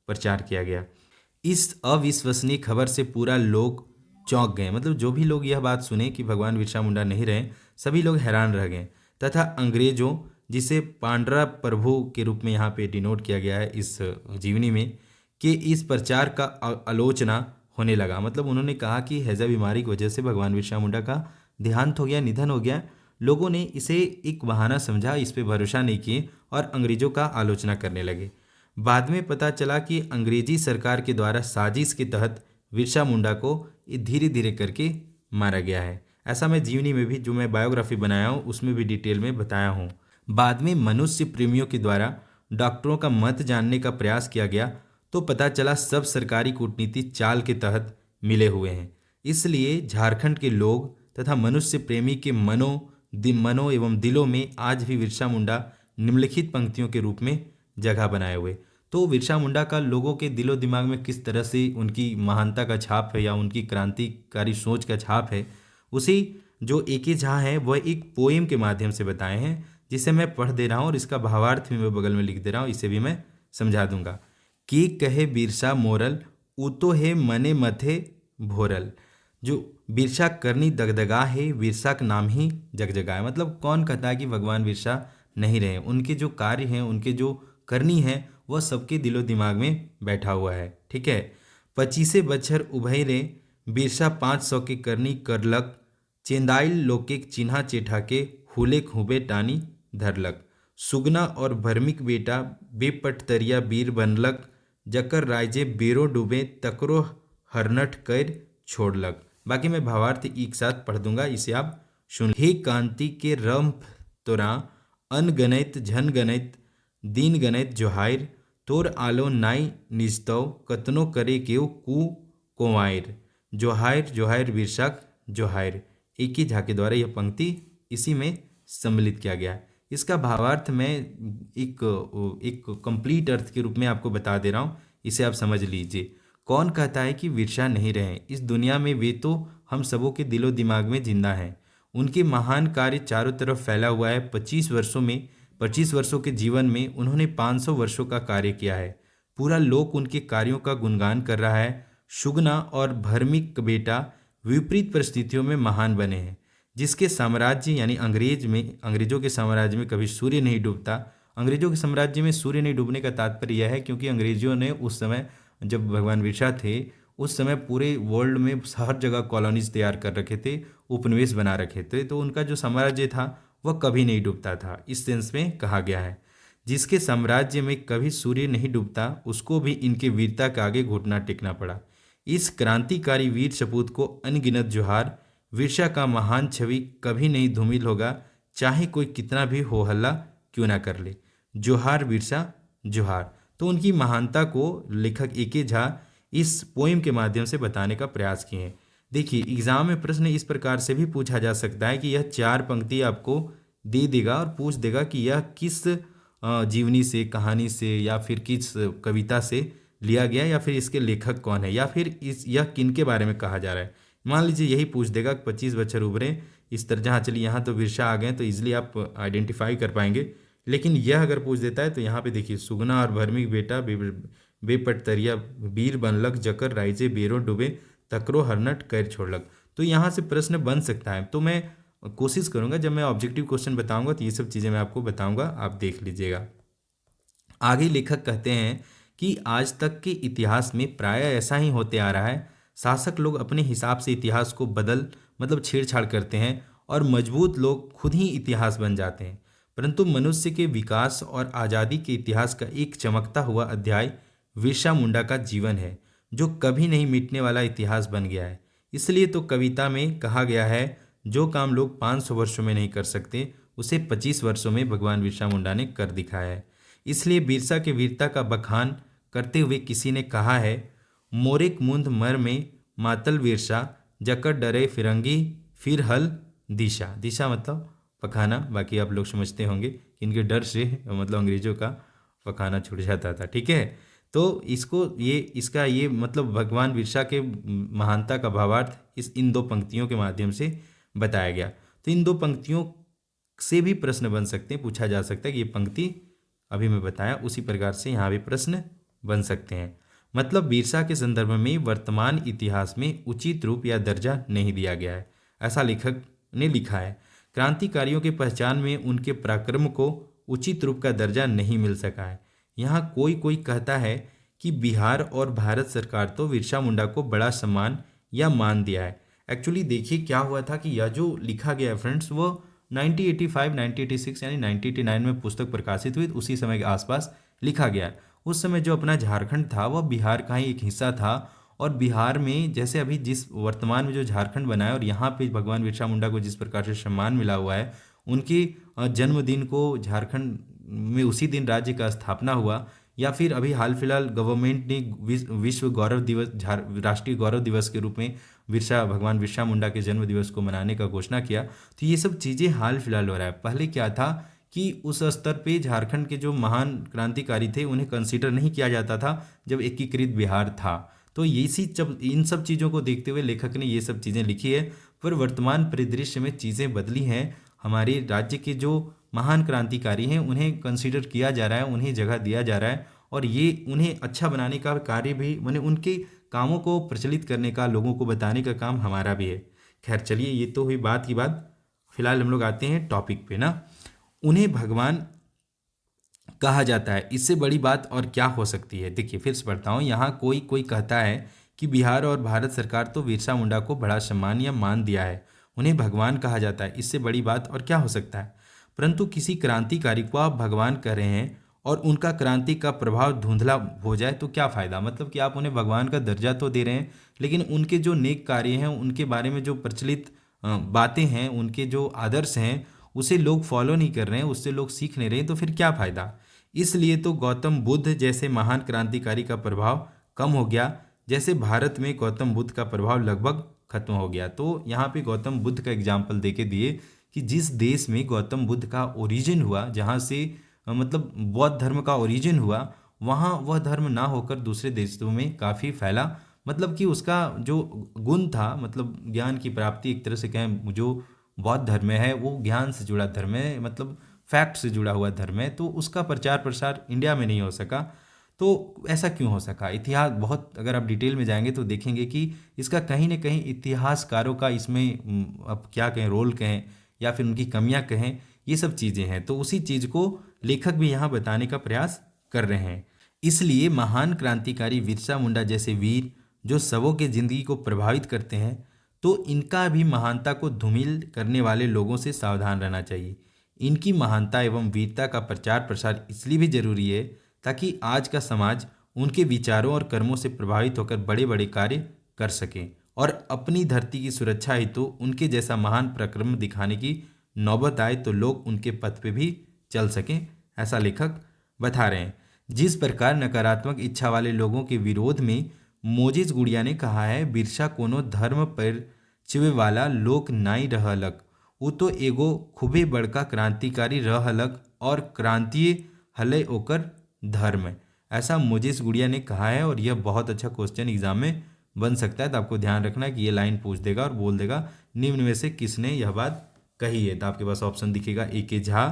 प्रचार किया गया। इस अविश्वसनीय खबर से पूरा लोग चौंक गए, मतलब जो भी लोग यह बात सुने कि भगवान बिरसा मुंडा नहीं रहे, सभी लोग हैरान रह गए, तथा अंग्रेजों, जिसे पांड्रा प्रभु के रूप में यहाँ पे डिनोट किया गया है इस जीवनी में, कि इस प्रचार का आलोचना होने लगा। मतलब उन्होंने कहा कि हैजा बीमारी की वजह से भगवान बिरसा मुंडा का देहांत हो गया, निधन हो गया। लोगों ने इसे एक बहाना समझा, इस पे भरोसा नहीं किए और अंग्रेजों का आलोचना करने लगे। बाद में पता चला कि अंग्रेजी सरकार के द्वारा साजिश के तहत बिरसा मुंडा को धीरे धीरे करके मारा गया है। ऐसा मैं जीवनी में भी, जो मैं बायोग्राफी बनाया हूँ उसमें भी डिटेल में बताया हूँ। बाद में मनुष्य प्रेमियों के द्वारा डॉक्टरों का मत जानने का प्रयास किया गया, तो पता चला सब सरकारी कूटनीति चाल के तहत मिले हुए हैं। इसलिए झारखंड के लोग तथा मनुष्य प्रेमी के मनो एवं दिलों में आज भी बिरसा मुंडा निम्नलिखित पंक्तियों के रूप में जगह बनाए हुए। तो बिरसा मुंडा का लोगों के दिलो दिमाग में किस तरह से उनकी महानता का छाप है या उनकी क्रांतिकारी सोच का छाप है, उसी जो ए.के. झा है वह एक पोएम के माध्यम से बताए हैं, जिसे मैं पढ़ दे रहा हूँ और इसका भावार्थ भी मैं बगल में लिख दे रहा हूँ, इसे भी मैं समझा दूंगा। के कहे बिरसा मोरल उतो है मने मथे भोरल। जो बिरसा करनी दगदगा है, बिरसा का नाम ही जगजगा है। मतलब कौन कहता है कि भगवान बिरसा नहीं रहे? उनके जो कार्य हैं, उनके जो करनी है, वह सबके दिलो दिमाग में बैठा हुआ है। ठीक है। 25 बछर उभय रे, बिरसा 500 के करनी करलक, चेंदाइल लोके चिन्हा चेठा के, हुले खूबे टानी धरलक। सुगना और भर्मिक बेटा बेपट तरिया बीर बनलक, जकर राइजे बेरो डूबे तकरो हरनट कर छोड़लक। बाकी मैं भावार्थ एक साथ पढ़ दूंगा, इसे आप सुन। हे कांति के रंभ तोरा, अनगणित झन गणित दीन गणित जोहार, तोर आलो नाई निजतव, कतनो करे केव कु कोवार। जोहार जोहार बिरसाक जोहार। एक ही झा के द्वारा यह पंक्ति इसी में सम्मिलित किया गया है। इसका भावार्थ मैं एक एक कंप्लीट अर्थ के रूप में आपको बता दे रहा हूँ, इसे आप समझ लीजिए। कौन कहता है कि बिरसा नहीं रहे? इस दुनिया में वे तो हम सबों के दिलो दिमाग में जिंदा हैं। उनके महान कार्य चारों तरफ फैला हुआ है। 25 वर्षों के जीवन में उन्होंने 500 वर्षों का कार्य किया है। पूरा लोक उनके कार्यों का गुणगान कर रहा है। सुगना और भर्मिक बेटा विपरीत परिस्थितियों में महान बने हैं। जिसके साम्राज्य यानी अंग्रेजों के साम्राज्य में कभी सूर्य नहीं डूबता। अंग्रेजों के साम्राज्य में सूर्य नहीं डूबने का तात्पर्य यह है क्योंकि अंग्रेजों ने उस समय, जब भगवान बिरसा थे, उस समय पूरे वर्ल्ड में हर जगह कॉलोनीज तैयार कर रखे थे, उपनिवेश बना रखे थे, तो उनका जो साम्राज्य था वह कभी नहीं डूबता था। इस सेंस में कहा गया है, जिसके साम्राज्य में कभी सूर्य नहीं डूबता, उसको भी इनके वीरता के आगे घुटना टेकना पड़ा। इस क्रांतिकारी वीर सपूत को अनगिनत जोहार। बिरसा का महान छवि कभी नहीं धूमिल होगा, चाहे कोई कितना भी हो हल्ला क्यों ना कर ले। जोहार बिरसा जोहार। तो उनकी महानता को लेखक ए.के. झा इस पोएम के माध्यम से बताने का प्रयास किए हैं। देखिए, एग्जाम में प्रश्न इस प्रकार से भी पूछा जा सकता है कि यह 4 पंक्ति आपको दे देगा और पूछ देगा कि यह किस जीवनी से, कहानी से, या फिर किस कविता से लिया गया, या फिर इसके लेखक कौन है, या फिर यह किन के बारे में कहा जा रहा है। मान लीजिए यही पूछ देगा 25 बच्चर उभरे इस तरह। जहाँ चलिए यहाँ तो बिरसा आ गए तो इजीली आप आइडेंटिफाई कर पाएंगे। लेकिन यह अगर पूछ देता है तो यहाँ पे देखिए, सुगना और भर्मिक बेटा बेपट तरिया बीर बनलक, जकर राइजे बेरो डूबे तकरो हरनट कर छोड़लक। तो यहाँ से प्रश्न बन सकता है। तो मैं कोशिश करूंगा जब मैं ऑब्जेक्टिव क्वेश्चन बताऊंगा तो ये सब चीज़ें मैं आपको बताऊंगा, आप देख लीजिएगा। आगे लेखक कहते हैं कि आज तक के इतिहास में प्राय ऐसा ही होते आ रहा है। शासक लोग अपने हिसाब से इतिहास को मतलब छेड़छाड़ करते हैं और मजबूत लोग खुद ही इतिहास बन जाते हैं। परंतु मनुष्य के विकास और आज़ादी के इतिहास का एक चमकता हुआ अध्याय बिरसा मुंडा का जीवन है, जो कभी नहीं मिटने वाला इतिहास बन गया है। इसलिए तो कविता में कहा गया है, जो काम लोग 500 वर्षों में नहीं कर सकते, उसे 25 वर्षों में भगवान बिरसा मुंडा ने कर दिखाया है। इसलिए बिरसा के वीरता का बखान करते हुए किसी ने कहा है, मोरेक मुंद मर में मातल बिरसा, जकर डरे फिरंगी फिर हल दिशा। दिशा मतलब पखाना, बाकी आप लोग समझते होंगे कि इनके डर से मतलब अंग्रेजों का पखाना छूट जाता था। ठीक है। तो इसका ये मतलब भगवान बिरसा के महानता का भावार्थ इन 2 पंक्तियों के माध्यम से बताया गया। तो इन 2 पंक्तियों से भी प्रश्न बन सकते हैं, पूछा जा सकता है कि ये पंक्ति अभी मैं बताया उसी प्रकार से यहाँ भी प्रश्न बन सकते हैं। मतलब बिरसा के संदर्भ में वर्तमान इतिहास में उचित रूप या दर्जा नहीं दिया गया है, ऐसा लेखक ने लिखा है। क्रांतिकारियों के पहचान में उनके पराक्रम को उचित रूप का दर्जा नहीं मिल सका है। यहाँ कोई कोई कहता है कि बिहार और भारत सरकार तो बिरसा मुंडा को बड़ा सम्मान या मान दिया है। एक्चुअली देखिए क्या हुआ था कि यह जो लिखा गया है फ्रेंड्स, वो 1985, 1986 यानी 1989 में पुस्तक प्रकाशित हुई, उसी समय के आसपास लिखा गया। उस समय जो अपना झारखंड था वह बिहार का ही एक हिस्सा था, और बिहार में जैसे अभी जिस वर्तमान में जो झारखंड बना है और यहाँ पे भगवान बिरसा मुंडा को जिस प्रकार से सम्मान मिला हुआ है, उनके जन्मदिन को झारखंड में उसी दिन राज्य का स्थापना हुआ, या फिर अभी हाल फिलहाल गवर्नमेंट ने विश्व गौरव दिवस, राष्ट्रीय गौरव दिवस के रूप में भगवान बिरसा मुंडा के जन्म दिवस को मनाने का घोषणा किया। तो ये सब चीज़ें हाल फिलहाल हो रहा है। पहले क्या था कि उस स्तर पे झारखंड के जो महान क्रांतिकारी थे उन्हें कंसीडर नहीं किया जाता था जब एकीकृत बिहार था। तो जब इन सब चीज़ों को देखते हुए लेखक ने ये सब चीज़ें लिखी है। पर वर्तमान परिदृश्य में चीज़ें बदली हैं। हमारे राज्य के जो महान क्रांतिकारी हैं उन्हें कंसीडर किया जा रहा है, उन्हें जगह दिया जा रहा है, और ये उन्हें अच्छा बनाने का कार्य भी, माने उनके कामों को प्रचलित करने का, लोगों को बताने का काम हमारा भी है। खैर चलिए, ये तो हुई बात की बात। फिलहाल हम लोग आते हैं टॉपिक पे ना। उन्हें भगवान कहा जाता है, इससे बड़ी बात और क्या हो सकती है। देखिए फिर से पढ़ता हूँ, यहाँ कोई कोई कहता है कि बिहार और भारत सरकार तो बिरसा मुंडा को बड़ा सम्मान या मान दिया है, उन्हें भगवान कहा जाता है, इससे बड़ी बात और क्या हो सकता है। परंतु किसी क्रांतिकारी को आप भगवान कह रहे हैं और उनका क्रांति का प्रभाव धुंधला हो जाए तो क्या फ़ायदा। मतलब कि आप उन्हें भगवान का दर्जा तो दे रहे हैं, लेकिन उनके जो नेक कार्य हैं, उनके बारे में जो प्रचलित बातें हैं, उनके जो आदर्श हैं, उसे लोग फॉलो नहीं कर रहे हैं, उससे लोग सीख नहीं रहे हैं, तो फिर क्या फ़ायदा। इसलिए तो गौतम बुद्ध जैसे महान क्रांतिकारी का प्रभाव कम हो गया, जैसे भारत में गौतम बुद्ध का प्रभाव लगभग खत्म हो गया। तो यहाँ पे गौतम बुद्ध का एग्जाम्पल देके दिए कि जिस देश में गौतम बुद्ध का ओरिजिन हुआ, जहाँ से मतलब बौद्ध धर्म का ओरिजिन हुआ, वहाँ वह धर्म ना होकर दूसरे देशों में काफ़ी फैला। मतलब कि उसका जो गुण था, मतलब ज्ञान की प्राप्ति, एक तरह से कहें जो बौद्ध धर्म है वो ज्ञान से जुड़ा धर्म है, मतलब फैक्ट से जुड़ा हुआ धर्म है, तो उसका प्रचार प्रसार इंडिया में नहीं हो सका। तो ऐसा क्यों हो सका। इतिहास बहुत, अगर आप डिटेल में जाएंगे तो देखेंगे कि इसका कहीं ना कहीं इतिहासकारों का इसमें अब क्या कहें, रोल कहें या फिर उनकी कमियां कहें, ये सब चीज़ें हैं। तो उसी चीज़ को लेखक भी यहाँ बताने का प्रयास कर रहे हैं। इसलिए महान क्रांतिकारी बिरसा मुंडा जैसे वीर जो सबों के जिंदगी को प्रभावित करते हैं, तो इनका भी महानता को धूमिल करने वाले लोगों से सावधान रहना चाहिए। इनकी महानता एवं वीरता का प्रचार प्रसार इसलिए भी जरूरी है ताकि आज का समाज उनके विचारों और कर्मों से प्रभावित होकर बड़े बड़े कार्य कर सकें और अपनी धरती की सुरक्षा हेतु तो उनके जैसा महान पराक्रम दिखाने की नौबत आए तो लोग उनके पथ पे भी चल सकें, ऐसा लेखक बता रहे हैं। जिस प्रकार नकारात्मक इच्छा वाले लोगों के विरोध में मोजिस गुड़िया ने कहा है, बिरसा कोनो धर्म पर चिवे वाला लोक नाई रहलक, वो तो एगो खूबे बड़का क्रांतिकारी रहलक और क्रांतीय हले ओकर धर्म। ऐसा मोजिस गुड़िया ने कहा है और यह बहुत अच्छा क्वेश्चन एग्जाम में बन सकता है। तो आपको ध्यान रखना है कि ये लाइन पूछ देगा और बोल देगा निम्न में से किसने यह बात कही है। तो आपके पास ऑप्शन दिखेगा ए के झा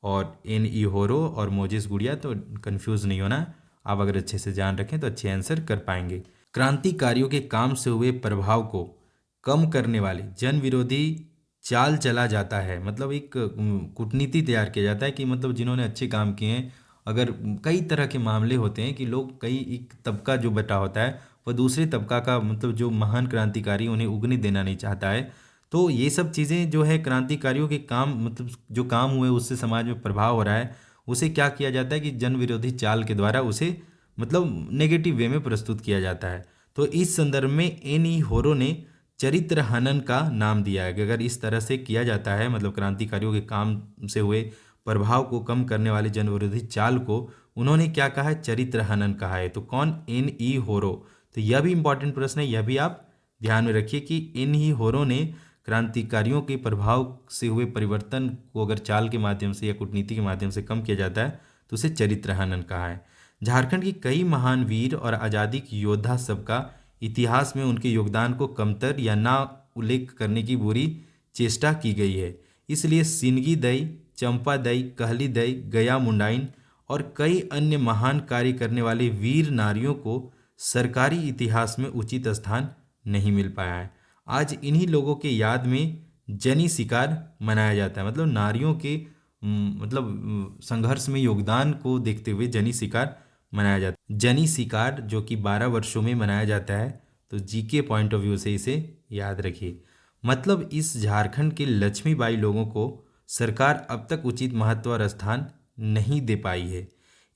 और एन ई होरो और मोजिस गुड़िया। तो कंफ्यूज नहीं होना, आप अगर अच्छे से जान रखें तो अच्छे आंसर कर पाएंगे। क्रांतिकारियों के काम से हुए प्रभाव को कम करने वाले जन विरोधी चाल चला जाता है। मतलब एक कूटनीति तैयार किया जाता है कि मतलब जिन्होंने अच्छे काम किए हैं, अगर कई तरह के मामले होते हैं कि लोग, कई एक तबका जो बटा होता है वह दूसरे तबका का, मतलब जो महान क्रांतिकारी उन्हें उगने देना नहीं चाहता है। तो ये सब चीज़ें जो है क्रांतिकारियों के काम, मतलब जो काम हुए उससे समाज में प्रभाव हो रहा है, उसे क्या किया जाता है कि जन विरोधी चाल के द्वारा उसे मतलब नेगेटिव वे में प्रस्तुत किया जाता है। तो इस संदर्भ में एन ई होरो ने चरित्र हनन का नाम दिया है कि अगर इस तरह से किया जाता है, मतलब क्रांतिकारियों के काम से हुए प्रभाव को कम करने वाले जन विरोधी चाल को उन्होंने क्या कहा है, चरित्र हनन कहा है। तो कौन, एन ई होरो। तो यह भी इंपॉर्टेंट प्रश्न है, यह भी आप ध्यान में रखिए कि एन ई होरो ने क्रांतिकारियों के प्रभाव से हुए परिवर्तन को अगर चाल के माध्यम से या कूटनीति के माध्यम से कम किया जाता है तो उसे चरित्र हनन कहा है। झारखंड के कई महान वीर और आज़ादी के योद्धा सबका इतिहास में उनके योगदान को कमतर या ना उल्लेख करने की बुरी चेष्टा की गई है। इसलिए सिंगी दई, चंपा दई, कहली दई, गया मुंडाइन और कई अन्य महान कार्य करने वाले वीर नारियों को सरकारी इतिहास में उचित स्थान नहीं मिल पाया है। आज इन्हीं लोगों के याद में जनी शिकार मनाया जाता है। मतलब नारियों के संघर्ष में योगदान को देखते हुए जनी शिकार मनाया जाता है। जनी शिकार जो कि 12 वर्षों में मनाया जाता है। तो जीके पॉइंट ऑफ व्यू से इसे याद रखिए। मतलब इस झारखंड के लक्ष्मीबाई लोगों को सरकार अब तक उचित महत्व और स्थान नहीं दे पाई है।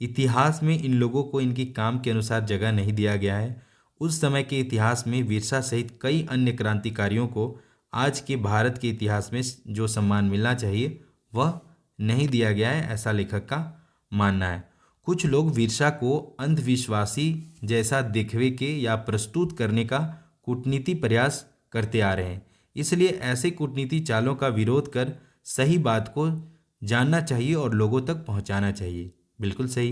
इतिहास में इन लोगों को इनके काम के अनुसार जगह नहीं दिया गया है। उस समय के इतिहास में बिरसा सहित कई अन्य क्रांतिकारियों को आज के भारत के इतिहास में जो सम्मान मिलना चाहिए वह नहीं दिया गया है, ऐसा लेखक का मानना है। कुछ लोग बिरसा को अंधविश्वासी जैसा दिखवे के या प्रस्तुत करने का कूटनीति प्रयास करते आ रहे हैं। इसलिए ऐसे कूटनीति चालों का विरोध कर सही बात को जानना चाहिए और लोगों तक पहुंचाना चाहिए। बिल्कुल सही।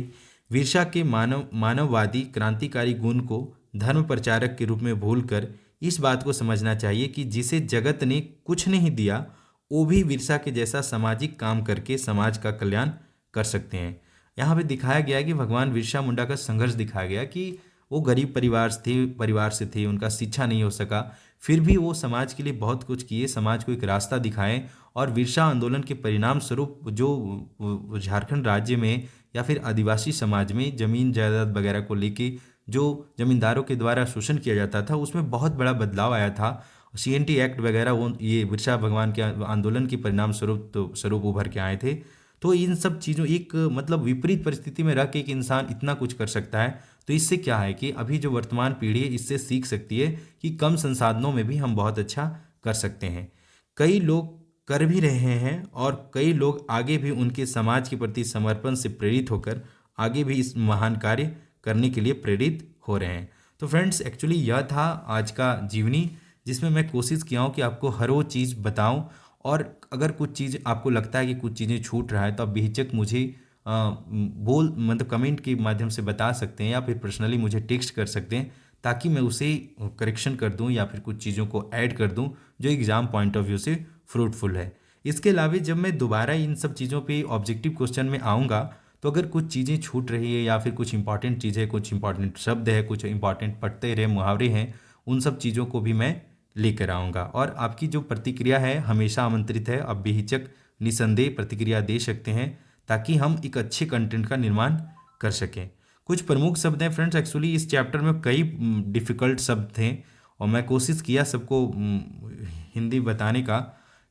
बिरसा के मानववादी क्रांतिकारी गुण को धर्म प्रचारक के रूप में भूलकर इस बात को समझना चाहिए कि जिसे जगत ने कुछ नहीं दिया वो भी बिरसा के जैसा सामाजिक काम करके समाज का कल्याण कर सकते हैं। यहाँ पे दिखाया गया है कि भगवान बिरसा मुंडा का संघर्ष दिखाया गया कि वो गरीब परिवार से थे, उनका शिक्षा नहीं हो सका, फिर भी वो समाज के लिए बहुत कुछ किए, समाज को एक रास्ता दिखाए। और विरसा आंदोलन के परिणाम स्वरूप जो झारखंड राज्य में या फिर आदिवासी समाज में ज़मीन जायदाद वगैरह को लेके जो जमींदारों के द्वारा शोषण किया जाता था, उसमें बहुत बड़ा बदलाव आया था। CNT एक्ट वगैरह वो ये बिरसा भगवान के आंदोलन के परिणाम स्वरूप उभर के आए थे। तो इन सब चीज़ों एक मतलब विपरीत परिस्थिति में रह के एक इंसान इतना कुछ कर सकता है। तो इससे क्या है कि अभी जो वर्तमान पीढ़ी है इससे सीख सकती है कि कम संसाधनों में भी हम बहुत अच्छा कर सकते हैं। कई लोग कर भी रहे हैं और कई लोग आगे भी उनके समाज के प्रति समर्पण से प्रेरित होकर आगे भी इस महान कार्य करने के लिए प्रेरित हो रहे हैं। तो फ्रेंड्स, एक्चुअली यह था आज का जीवनी, जिसमें मैं कोशिश किया हूँ कि आपको हर वो चीज़ बताऊँ। और अगर कुछ चीज़ आपको लगता है कि कुछ चीज़ें छूट रहा है तो आप बेहिचक मुझे बोल मतलब कमेंट के माध्यम से बता सकते हैं या फिर पर्सनली मुझे टेक्स्ट कर सकते हैं, ताकि मैं उसे करेक्शन कर दूं या फिर कुछ चीज़ों को ऐड कर दूं जो एग्ज़ाम पॉइंट ऑफ व्यू से फ्रूटफुल है। इसके अलावा जब मैं दोबारा इन सब चीज़ों पे ऑब्जेक्टिव क्वेश्चन में आऊँगा, तो अगर कुछ चीज़ें छूट रही है या फिर कुछ इंपॉर्टेंट चीज़ है, कुछ इंपॉर्टेंट शब्द है, कुछ इंपॉर्टेंट पढ़ते रहे मुहावरे हैं, उन सब चीज़ों को भी मैं लेकर आऊँगा। और आपकी जो प्रतिक्रिया है हमेशा आमंत्रित है, आप बेहिचक निसंदेह प्रतिक्रिया दे सकते हैं, ताकि हम एक अच्छे कंटेंट का निर्माण कर सकें। कुछ प्रमुख शब्द हैं फ्रेंड्स, एक्चुअली इस चैप्टर में कई डिफ़िकल्ट शब्द थे और मैं कोशिश किया सबको हिंदी बताने का,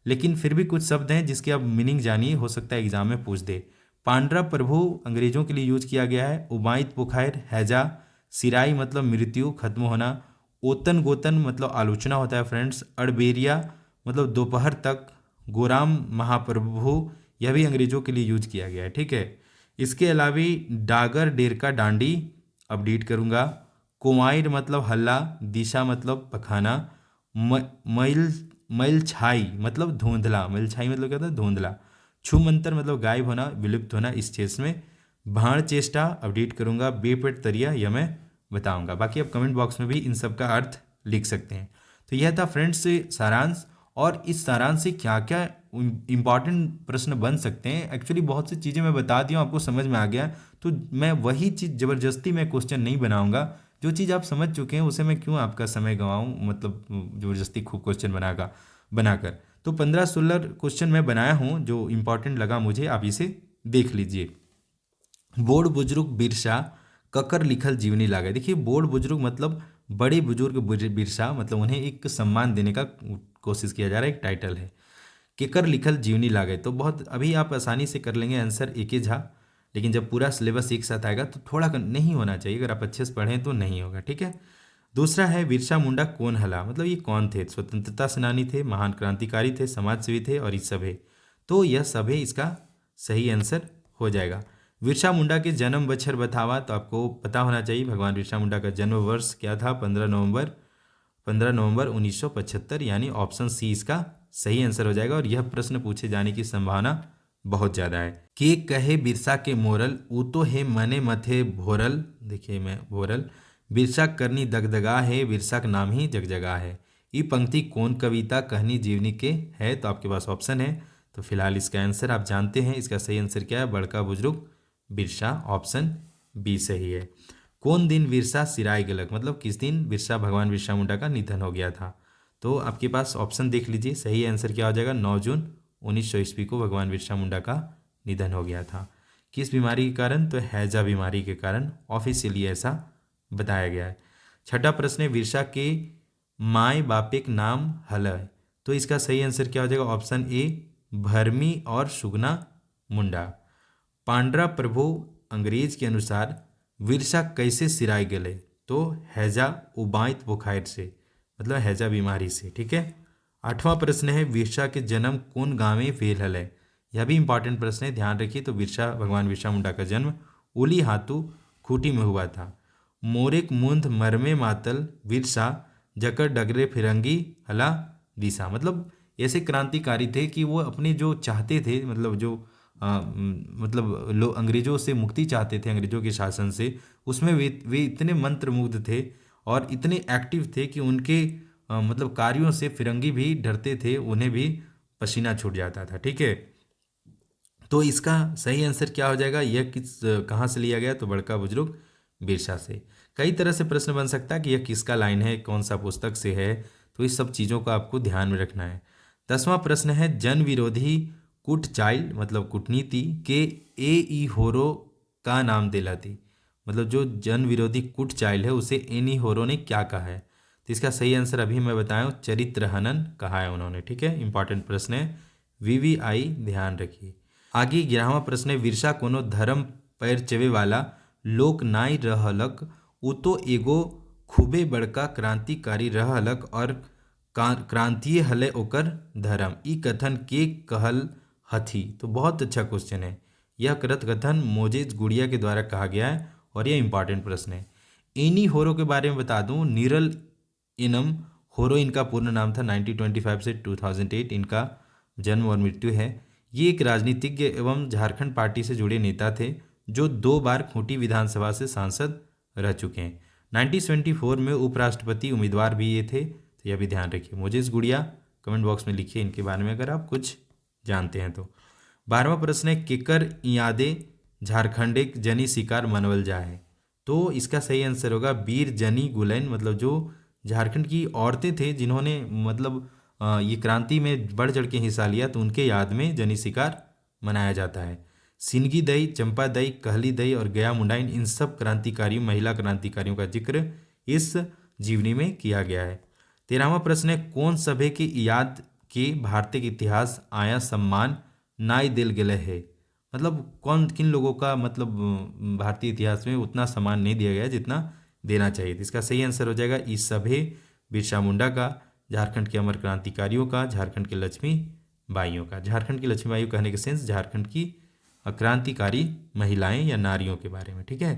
लेकिन फिर भी कुछ शब्द हैं जिसके आप मीनिंग जानिए, हो सकता है एग्जाम में पूछ दे। पांड्रा प्रभु अंग्रेजों के लिए यूज किया गया है। उबाइत पुखैर हैजा। सिराई मतलब मृत्यु खत्म होना। ओतन गोतन मतलब आलोचना होता है फ्रेंड्स। अड़बेरिया मतलब दोपहर तक। गोराम महाप्रभु यह भी अंग्रेजों के लिए यूज किया गया है, ठीक है। इसके अलावा डागर डेरका डांडी अपडेट करूँगा। कुमाइर मतलब हल्ला। दिशा मतलब पखाना। मैल मैल छाई मतलब धुंधला। मैल छाई मतलब क्या होता है? धुंधला। छुमंतर मतलब गायब होना, विलुप्त होना इस चेस में। भाण चेष्टा अपडेट करूँगा। बेपेट तरिया यह मैं बताऊँगा। बाकी आप कमेंट बॉक्स में भी इन सब का अर्थ लिख सकते हैं। तो यह था फ्रेंड्स सारांश। और इस सारांश से क्या क्या इंपॉर्टेंट प्रश्न बन सकते हैं, एक्चुअली बहुत सी चीज़ें मैं बता दी हूँ, आपको समझ में आ गया। तो मैं वही चीज़ ज़बरदस्ती मैं क्वेश्चन नहीं बनाऊँगा। जो चीज़ आप समझ चुके हैं उसे मैं क्यों आपका समय गंवाऊँ, मतलब ज़बरदस्ती खूब क्वेश्चन बनाकर। तो 15-16 क्वेश्चन मैं बनाया हूँ जो इम्पोर्टेंट लगा मुझे, आप इसे देख लीजिए। बोड़ बुजुर्ग बिरसा ककर लिखल जीवनी लागे। देखिए, बोड़ बुजुर्ग मतलब बड़े बुजुर्ग बिरसा, मतलब उन्हें एक सम्मान देने का कोशिश किया जा रहा है, एक टाइटल है। केकर लिखल जीवनी लागे, तो बहुत अभी आप आसानी से कर लेंगे आंसर एके झा, लेकिन जब पूरा सिलेबस एक साथ आएगा तो थोड़ा नहीं होना चाहिए, अगर आप अच्छे से पढ़ें तो नहीं होगा, ठीक है। दूसरा है बिरसा मुंडा कौन हला, मतलब ये कौन थे? स्वतंत्रता सेनानी थे, महान क्रांतिकारी थे, समाजसेवी थे और ये सब है। तो यह सब है, इसका सही आंसर हो जाएगा। बिरसा मुंडा के जन्म बछर बतावा, तो आपको पता होना चाहिए भगवान बिरसा मुंडा का जन्म वर्ष क्या था? 15 नवंबर 1975, यानी ऑप्शन सी इसका सही आंसर हो जाएगा। और यह प्रश्न पूछे जाने की संभावना बहुत ज़्यादा है। के कहे बिरसा के मोरल, ऊ तो है मने मथे भोरल। देखिए मैं भोरल। बिरसा करनी दगदगा है, बिरसा का नाम ही जगजगा है। ये पंक्ति कौन कविता कहनी जीवनी के है? तो आपके पास ऑप्शन है। तो फिलहाल इसका आंसर आप जानते हैं, इसका सही आंसर क्या है? बड़का बुजुर्ग बिरसा, ऑप्शन बी सही है। कौन दिन बिरसा सिराय गलक, मतलब किस दिन भगवान बिरसा मुंडा का निधन हो गया था? तो आपके पास ऑप्शन देख लीजिए, सही आंसर क्या हो जाएगा? 9 जून 1900 ईस्वी को भगवान बिरसा मुंडा का निधन हो गया था। किस बीमारी के कारण? तो हैजा बीमारी के कारण ऑफिशियली ऐसा बताया गया है। छठा प्रश्न है, बिरसा के माए बापे के नाम हल है, तो इसका सही आंसर क्या हो जाएगा? ऑप्शन ए भरमी और सुगना मुंडा। पांड्रा प्रभु अंग्रेज के अनुसार बिरसा कैसे सिराय गले? तो हैजा उबाइत बुखार से, मतलब हैजा बीमारी से, ठीक है। आठवां प्रश्न है, बिरसा के जन्म कौन गाँव में भेल हल है? यह भी इंपॉर्टेंट प्रश्न है, ध्यान रखिए। तो भगवान बिरसा मुंडा का जन्म उली हाथू खूटी में हुआ था। मोरेक मुंद मरमे मातल बिरसा जकर डगरे फिरंगी हला दिशा, मतलब ऐसे क्रांतिकारी थे कि वो अपने जो चाहते थे, मतलब जो मतलब लोग अंग्रेजों से मुक्ति चाहते थे, अंग्रेजों के शासन से, उसमें वे इतने मंत्रमुग्ध थे और इतने एक्टिव थे कि उनके मतलब कार्यों से फिरंगी भी डरते थे, उन्हें भी पसीना छूट जाता था, ठीक है। तो इसका सही आंसर क्या हो जाएगा? यह कहाँ से लिया गया? तो बड़का बुजुर्ग बिरसा से। कई तरह से प्रश्न बन सकता है कि यह किसका लाइन है, कौन सा पुस्तक से है, तो इस सब चीज़ों को आपको ध्यान में रखना है। 10वां प्रश्न है, जन विरोधी कूट चाइल्ड मतलब कूटनीति के ए ई होरो का नाम दिलाती। मतलब जो जन विरोधी कूट चाइल्ड है उसे एनी होरो ने क्या कहा है, तो इसका सही आंसर अभी मैं बताया चरित्र हनन कहा है उन्होंने। ठीक है, इंपॉर्टेंट प्रश्न है, VVI ध्यान रखिए। आगे 11वां प्रश्न है, विरसा कोनो धर्म पैर चवे वाला लोक नाई रहलक, उ तो एगो खूबे बड़का क्रांतिकारी रहलक और क्रांतीय हले ओकर धर्म, ई कथन के कहल हथी। तो बहुत अच्छा क्वेश्चन है, यह कथन मोजेज गुड़िया के द्वारा कहा गया है और यह इंपॉर्टेंट प्रश्न है। एनी होरो के बारे में बता दूं, नीरल इनम होरो इनका पूर्ण नाम था। 1925 से 2008 इनका जन्म और मृत्यु है। ये एक राजनीतिज्ञ एवं झारखंड पार्टी से जुड़े नेता थे जो 2 बार खूंटी विधानसभा से सांसद रह चुके हैं। 1974 में उपराष्ट्रपति उम्मीदवार भी ये थे, तो यह भी ध्यान रखिए। मोजेस गुड़िया कमेंट बॉक्स में लिखिए इनके बारे में अगर आप कुछ जानते हैं तो। 12वां प्रश्न है, केकर यादे झारखंडिक जनी शिकार मनवल जाए, तो इसका सही आंसर होगा बीर जनी गुलैन। मतलब जो झारखंड की औरतें थे जिन्होंने मतलब ये क्रांति में बढ़ चढ़ के हिस्सा लिया, तो उनके याद में जनी शिकार मनाया जाता है। सिनगी दई, चंपा दई, कहली दई और गया मुंडाइन, इन सब क्रांतिकारियों महिला क्रांतिकारियों का जिक्र इस जीवनी में किया गया है। 13वां प्रश्न है, कौन सभे के याद के भारतीय इतिहास आया सम्मान नाई दिल गले है। मतलब कौन किन लोगों का मतलब भारतीय इतिहास में उतना सम्मान नहीं दिया गया जितना देना चाहिए, तो इसका सही आंसर हो जाएगा इस सभे बिरसा मुंडा का, झारखंड के अमर क्रांतिकारियों का, झारखंड के लक्ष्मी बाइयों का। झारखंड की लक्ष्मी बाइयों कहने के सेंस झारखंड की क्रांतिकारी महिलाएं या नारियों के बारे में। ठीक है।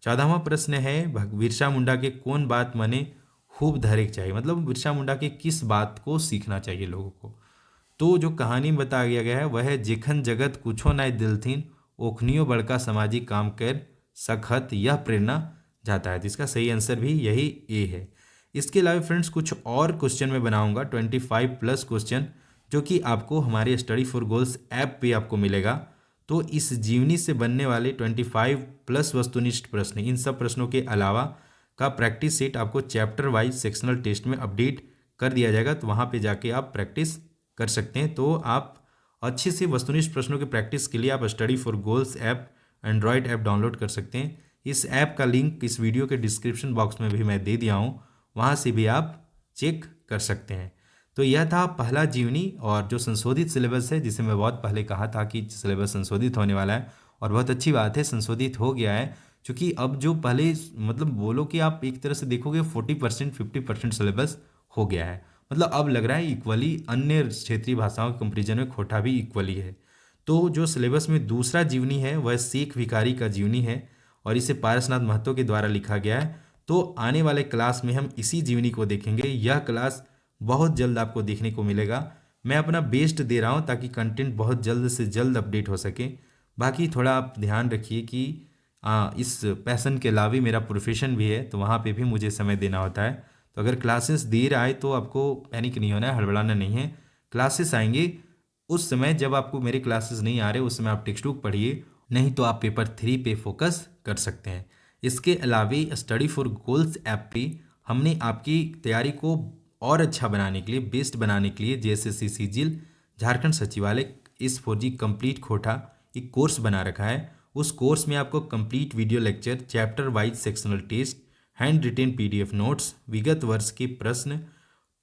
14वां प्रश्न है, बिरसा मुंडा के कौन बात मने खूब धरेक चाहिए। मतलब बिरसा मुंडा के किस बात को सीखना चाहिए लोगों को, तो जो कहानी में बताया गया है वह है, जेखन जगत कुछो नाय दिलथिन ओखनियो बड़का सामाजिक काम कर सखत, यह प्रेरणा जाता है। तो इसका सही आंसर भी यही ए है। इसके अलावा फ्रेंड्स कुछ और क्वेश्चन मैं बनाऊंगा 25+ क्वेश्चन, जो कि आपको हमारे स्टडी फॉर गोल्स ऐप पे आपको मिलेगा। तो इस जीवनी से बनने वाले 25+ वस्तुनिष्ठ प्रश्न, इन सब प्रश्नों के अलावा का प्रैक्टिस सेट आपको चैप्टर वाइज सेक्शनल टेस्ट में अपडेट कर दिया जाएगा, तो वहाँ पे जाके आप प्रैक्टिस कर सकते हैं। तो आप अच्छे से वस्तुनिष्ठ प्रश्नों की प्रैक्टिस के लिए आप study for goals app Android app download कर सकते हैं। इस ऐप का लिंक इस वीडियो के डिस्क्रिप्शन बॉक्स में भी मैं दे दिया हूँ, वहाँ से भी आप चेक कर सकते हैं। तो यह था पहला जीवनी और जो संशोधित सिलेबस है, जिसे मैं बहुत पहले कहा था कि सिलेबस संशोधित होने वाला है, और बहुत अच्छी बात है संशोधित हो गया है। क्योंकि अब जो पहले मतलब बोलो कि आप एक तरह से देखोगे 40% 50% सिलेबस हो गया है। मतलब अब लग रहा है इक्वली अन्य क्षेत्रीय भाषाओं के कंपेरिजन में खोटा भी इक्वली है। तो जो सिलेबस में दूसरा जीवनी है वह शेख भिखारी का जीवनी है और इसे पारसनाथ महतो के द्वारा लिखा गया है। तो आने वाले क्लास में हम इसी जीवनी को देखेंगे। यह क्लास बहुत जल्द आपको देखने को मिलेगा। मैं अपना बेस्ट दे रहा हूँ ताकि कंटेंट बहुत जल्द से जल्द अपडेट हो सके। बाकी थोड़ा आप ध्यान रखिए कि इस पैशन के अलावा मेरा प्रोफेशन भी है, तो वहाँ पे भी मुझे समय देना होता है। तो अगर क्लासेस देर आए तो आपको पैनिक नहीं होना है, हड़बड़ाना नहीं है। क्लासेस आएंगे उस समय, जब आपको मेरे क्लासेस नहीं आ रहे उस समय आप टेक्स्ट बुक पढ़िए, नहीं तो आप पेपर 3 पे फोकस कर सकते हैं। इसके अलावा स्टडी फॉर गोल्स ऐप पे हमने आपकी तैयारी को और अच्छा बनाने के लिए, बेस्ट बनाने के लिए JSSC सीजीएल झारखंड सचिवालय S4G कंप्लीट खोटा एक कोर्स बना रखा है। उस कोर्स में आपको complete video lecture, chapter wise sectional test, hand written PDF notes, विगत वर्ष के प्रश्न,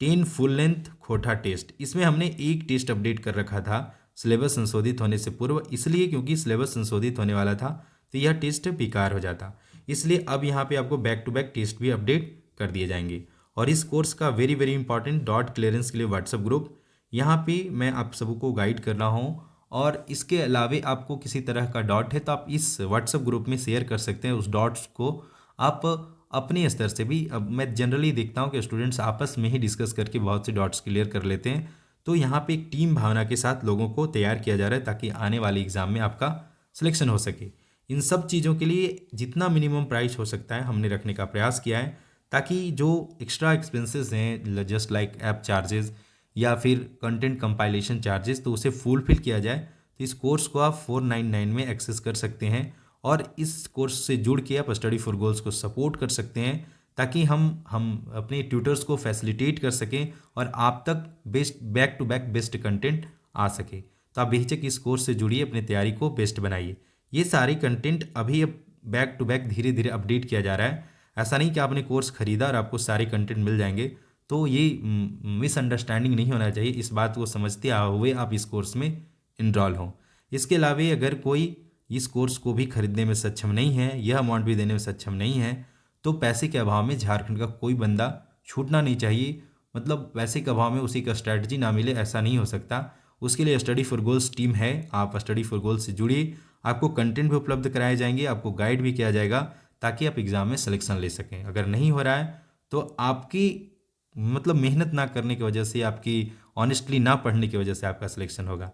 10 फुल लेंथ खोटा टेस्ट। इसमें हमने एक टेस्ट अपडेट कर रखा था सिलेबस संशोधित होने से पूर्व, इसलिए क्योंकि सिलेबस संशोधित होने वाला था तो यह टेस्ट बेकार हो जाता, इसलिए अब यहाँ पे आपको बैक टू बैक टेस्ट भी अपडेट कर दिए जाएंगे। और इस कोर्स का very very important dot clearance के लिए व्हाट्सएप ग्रुप, यहाँ पे मैं आप सबको गाइड कर रहा हूँ। और इसके अलावा आपको किसी तरह का डॉट है तो आप इस व्हाट्सएप ग्रुप में शेयर कर सकते हैं। उस डॉट्स को आप अपने स्तर से भी, अब मैं जनरली देखता हूँ कि स्टूडेंट्स आपस में ही डिस्कस करके बहुत से डॉट्स क्लियर कर लेते हैं। तो यहाँ पे एक टीम भावना के साथ लोगों को तैयार किया जा रहा है ताकि आने वाले एग्जाम में आपका सिलेक्शन हो सके। इन सब चीज़ों के लिए जितना मिनिमम प्राइस हो सकता है हमने रखने का प्रयास किया है, ताकि जो एक्स्ट्रा एक्सपेंसेस हैं जस्ट लाइक ऐप चार्जेस या फिर कंटेंट कंपाइलेशन चार्जेस, तो उसे फुलफिल किया जाए। तो इस कोर्स को आप 499 में एक्सेस कर सकते हैं और इस कोर्स से जुड़ के आप स्टडी फॉर गोल्स को सपोर्ट कर सकते हैं, ताकि हम अपने ट्यूटर्स को फैसिलिटेट कर सकें और आप तक best back to back best content आ सके। तो आप बेहिचक इस कोर्स से जुड़िए, अपनी तैयारी को बेस्ट बनाइए। ये सारी कंटेंट अभी अब बैक टू बैक धीरे धीरे अपडेट किया जा रहा है। ऐसा नहीं कि आपने कोर्स खरीदा और आपको सारे कंटेंट मिल जाएंगे। तो ये मिसअंडरस्टैंडिंग नहीं होना चाहिए, इस बात को समझते हुए आप इस कोर्स में इनरोल हों। इसके अलावा अगर कोई इस कोर्स को भी खरीदने में सक्षम नहीं है, यह अमाउंट भी देने में सक्षम नहीं है, तो पैसे के अभाव में झारखंड का कोई बंदा छूटना नहीं चाहिए। मतलब पैसे के अभाव में उसी का स्ट्रैटेजी ना मिले, ऐसा नहीं हो सकता। उसके लिए स्टडी फॉर गोल्स टीम है, आप स्टडी फॉर गोल्स से जुड़िए। आपको कंटेंट भी उपलब्ध कराए जाएंगे, आपको गाइड भी किया जाएगा, ताकि आप एग्ज़ाम में सिलेक्शन ले सकें। अगर नहीं हो रहा है तो आपकी मतलब मेहनत ना करने की वजह से, आपकी ऑनेस्टली ना पढ़ने की वजह से आपका सिलेक्शन होगा।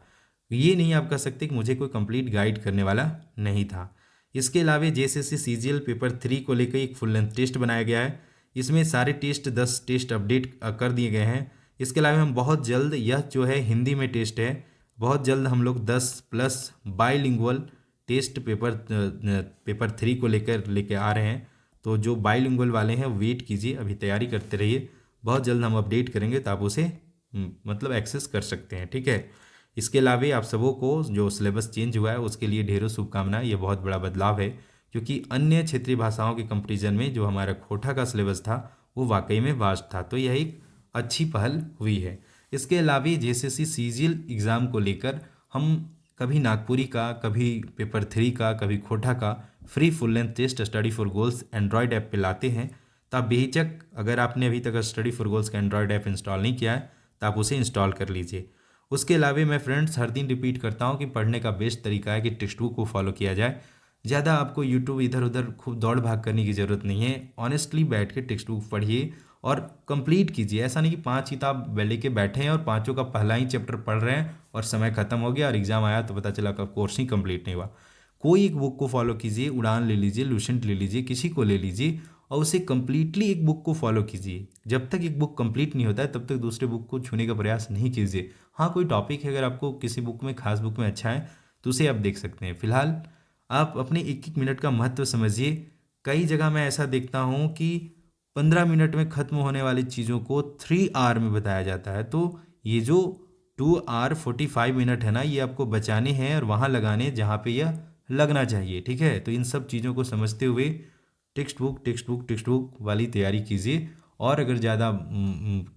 ये नहीं आप कह सकते कि मुझे कोई कंप्लीट गाइड करने वाला नहीं था। इसके अलावा जेएसएससी सीजीएल पेपर 3 को लेकर एक फुल लेंथ टेस्ट बनाया गया है। इसमें सारे टेस्ट 10 टेस्ट अपडेट कर दिए गए हैं। इसके अलावा हम बहुत जल्द, यह जो है हिंदी में टेस्ट है, बहुत जल्द हम लोग 10+ बाईलिंगुअल टेस्ट पेपर 3 को लेकर आ रहे हैं। तो जो बाईलिंगुअल वाले हैं वेट कीजिए, अभी तैयारी करते रहिए, बहुत जल्द हम अपडेट करेंगे तो आप उसे मतलब एक्सेस कर सकते हैं, ठीक है। इसके अलावा आप सबों को जो सिलेबस चेंज हुआ है उसके लिए ढेरों शुभकामनाएं। ये बहुत बड़ा बदलाव है, क्योंकि अन्य क्षेत्रीय भाषाओं के कंपैरिजन में जो हमारा खोटा का सिलेबस था वो वाकई में वास्ट था। तो यह एक अच्छी पहल हुई है। इसके अलावा जेएसएससी सीजीएल एग्ज़ाम को लेकर हम कभी नागपुरी का, कभी पेपर 3 का, कभी खोटा का free full length test study for goals android app पे लाते हैं। तो आप बेहिचक, अगर आपने अभी तक स्टडी फॉर गोल्स का एंड्रॉयड ऐप इंस्टॉल नहीं किया है तो आप उसे इंस्टॉल कर लीजिए। उसके अलावा मैं फ्रेंड्स हर दिन रिपीट करता हूँ कि पढ़ने का बेस्ट तरीका है कि टेक्स्ट बुक को फॉलो किया जाए। ज़्यादा आपको यूट्यूब इधर उधर खूब दौड़ भाग करने की ज़रूरत नहीं है। ऑनेस्टली बैठ के टेक्स्ट बुक पढ़िए और कंप्लीट कीजिए। ऐसा नहीं कि 5 किताब लेके बैठे हैं और पाँचों का पहला ही चैप्टर पढ़ रहे हैं और समय खत्म हो गया और एग्ज़ाम आया तो पता चला का कोर्स ही कंप्लीट नहीं हुआ। कोई एक बुक को फॉलो कीजिए, उड़ान ले लीजिए, लूसेंट ले लीजिए, किसी को ले लीजिए और उसे कम्प्लीटली एक बुक को फॉलो कीजिए। जब तक एक बुक कंप्लीट नहीं होता है तब तक दूसरे बुक को छूने का प्रयास नहीं कीजिए। हाँ, कोई टॉपिक है अगर आपको किसी बुक में, खास बुक में अच्छा है तो उसे आप देख सकते हैं। फिलहाल आप अपने एक एक मिनट का महत्व समझिए। कई जगह मैं ऐसा देखता हूँ कि 15 मिनट में ख़त्म होने वाली चीज़ों को 3 आवर में बताया जाता है। तो ये जो 2 आवर 45 मिनट है ना, ये आपको बचाने हैं और वहाँ लगाने जहाँ पे यह लगना चाहिए, ठीक है। तो इन सब चीज़ों को समझते हुए टेक्स्ट बुक वाली तैयारी कीजिए। और अगर ज़्यादा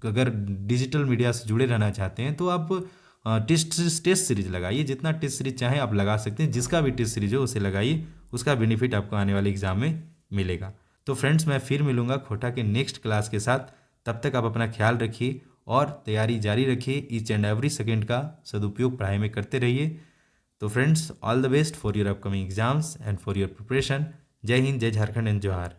अगर डिजिटल मीडिया से जुड़े रहना चाहते हैं तो आप टेस्ट सीरीज लगाइए। जितना टेस्ट सीरीज चाहें आप लगा सकते हैं। जिसका भी टेस्ट सीरीज हो उसे लगाइए, उसका बेनिफिट आपको आने वाले एग्जाम में मिलेगा। तो फ्रेंड्स मैं फिर मिलूंगा खोटा के नेक्स्ट क्लास के साथ। तब तक आप अपना ख्याल रखिए और तैयारी जारी रखिए। ईच एंड एवरी सेकेंड का सदुपयोग पढ़ाई में करते रहिए। तो friends all the best for your upcoming exams and for your preparation. जय हिंद, जय झारखंड एंड जोहार।